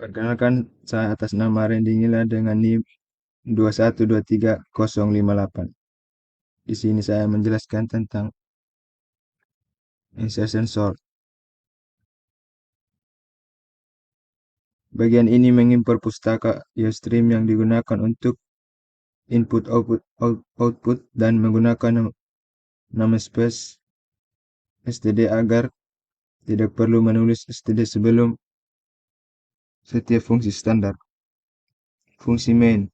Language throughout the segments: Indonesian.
Perkenalkan, saya atas nama Randy Nila dengan NIM 2123058. Di sini saya menjelaskan tentang insertion sort. Bagian ini mengimpor pustaka Ustream yang digunakan untuk input output dan menggunakan namespace std agar tidak perlu menulis std sebelum setiap fungsi standar. Fungsi main.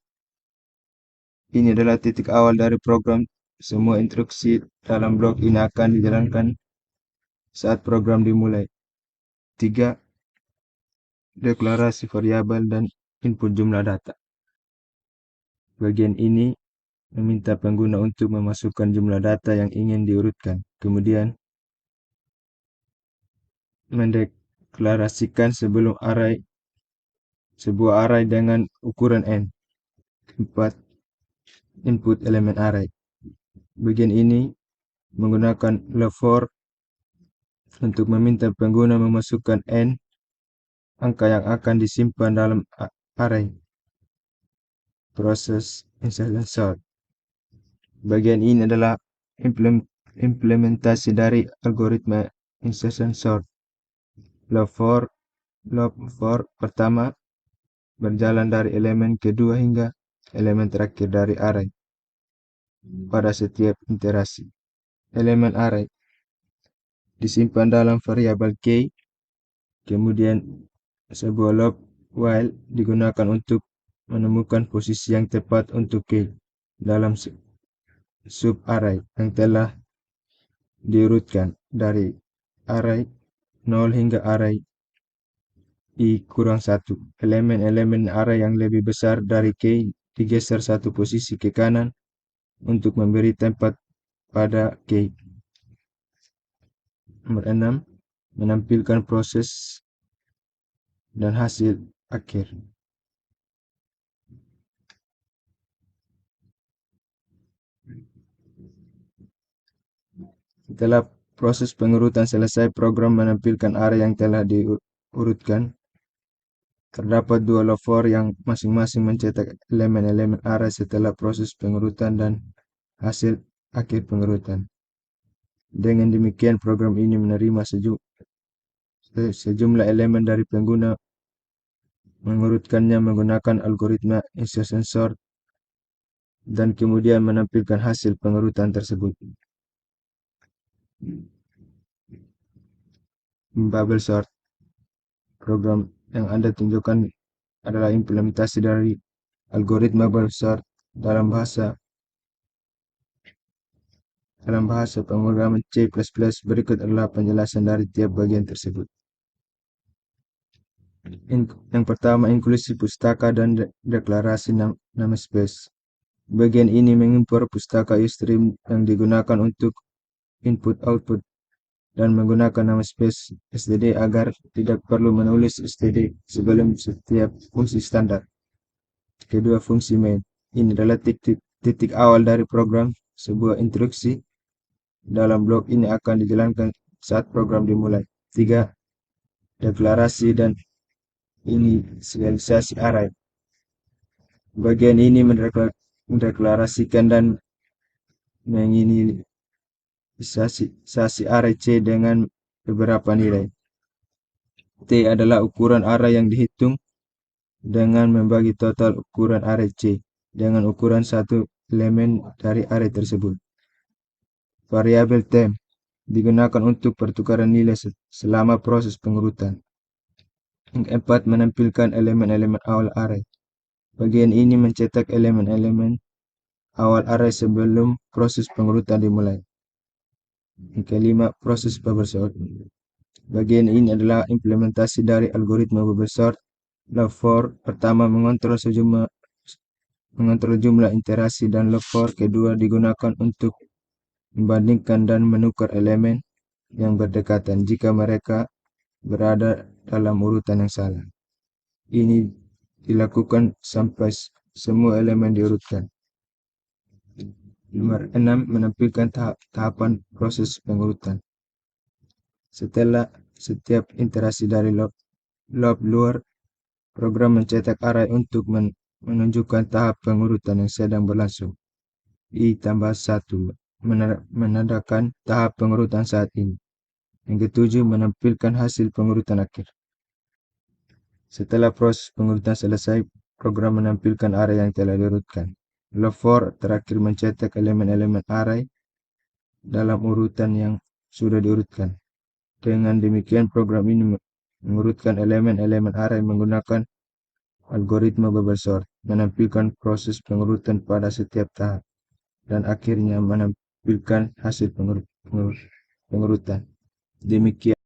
Ini adalah titik awal dari program. Semua instruksi dalam blok ini akan dijalankan saat program dimulai. 3. Deklarasi variabel dan input jumlah data. Bagian ini meminta pengguna untuk memasukkan jumlah data yang ingin diurutkan. Kemudian mendeklarasikan sebuah array dengan ukuran n. 4. Input elemen array. Bagian ini menggunakan love4 untuk meminta pengguna memasukkan n angka yang akan disimpan dalam array. Proses insertion sort. Bagian ini adalah implementasi dari algoritma insertion sort. Love4 pertama berjalan dari elemen kedua hingga elemen terakhir dari array pada setiap iterasi. Elemen array disimpan dalam variabel k, kemudian sebuah loop while digunakan untuk menemukan posisi yang tepat untuk k dalam sub array yang telah diurutkan dari array 0 hingga array i-1. Elemen-elemen array yang lebih besar dari k digeser satu posisi ke kanan untuk memberi tempat pada k. Nomor 6. Menampilkan proses dan hasil akhir. Setelah proses pengurutan selesai, program menampilkan array yang telah diurutkan. Terdapat dua love4 yang masing-masing mencetak elemen-elemen array setelah proses pengurutan dan hasil akhir pengurutan. Dengan demikian, program ini menerima sejumlah elemen dari pengguna, mengurutkannya menggunakan algoritma insertion sort, dan kemudian menampilkan hasil pengurutan tersebut. Bubble sort. Program yang Anda tunjukkan adalah implementasi dari algoritma bubble sort dalam bahasa pemrograman C++. Berikut adalah penjelasan dari tiap bagian tersebut. Yang pertama, inklusi pustaka dan deklarasi namespace. Bagian ini mengimpor pustaka Ustream yang digunakan untuk input output dan menggunakan namespace std agar tidak perlu menulis std sebelum setiap fungsi standar. Kedua, fungsi main. Ini adalah titik awal dari program. Sebuah instruksi dalam blok ini akan dijalankan saat program dimulai. 3. Deklarasi dan inisialisasi array. Bagian ini mendeklarasikan dan menginisialisasi array C dengan beberapa nilai. T adalah ukuran array yang dihitung dengan membagi total ukuran array C dengan ukuran satu elemen dari array tersebut. Variabel temp digunakan untuk pertukaran nilai selama proses pengurutan. Yang keempat, menampilkan elemen-elemen awal array. Bagian ini mencetak elemen-elemen awal array sebelum proses pengurutan dimulai. Yang kelima, proses bubble sort. Bagian ini adalah implementasi dari algoritma bubble sort. Love4 pertama mengontrol jumlah iterasi dan love4 kedua digunakan untuk membandingkan dan menukar elemen yang berdekatan jika mereka berada dalam urutan yang salah. Ini dilakukan sampai semua elemen diurutkan. Nomor 6, menampilkan tahapan proses pengurutan. Setelah setiap iterasi dari loop luar, Program mencetak array untuk menunjukkan tahap pengurutan yang sedang berlangsung. I+1 menandakan tahap pengurutan saat ini. Yang ketujuh, menampilkan hasil pengurutan akhir. Setelah proses pengurutan selesai, program menampilkan array yang telah diurutkan. Log4 terakhir mencetak elemen-elemen array dalam urutan yang sudah diurutkan. Dengan demikian, program ini mengurutkan elemen-elemen array menggunakan algoritma bubble sort, menampilkan proses pengurutan pada setiap tahap, dan akhirnya menampilkan hasil pengurutan. Demikian.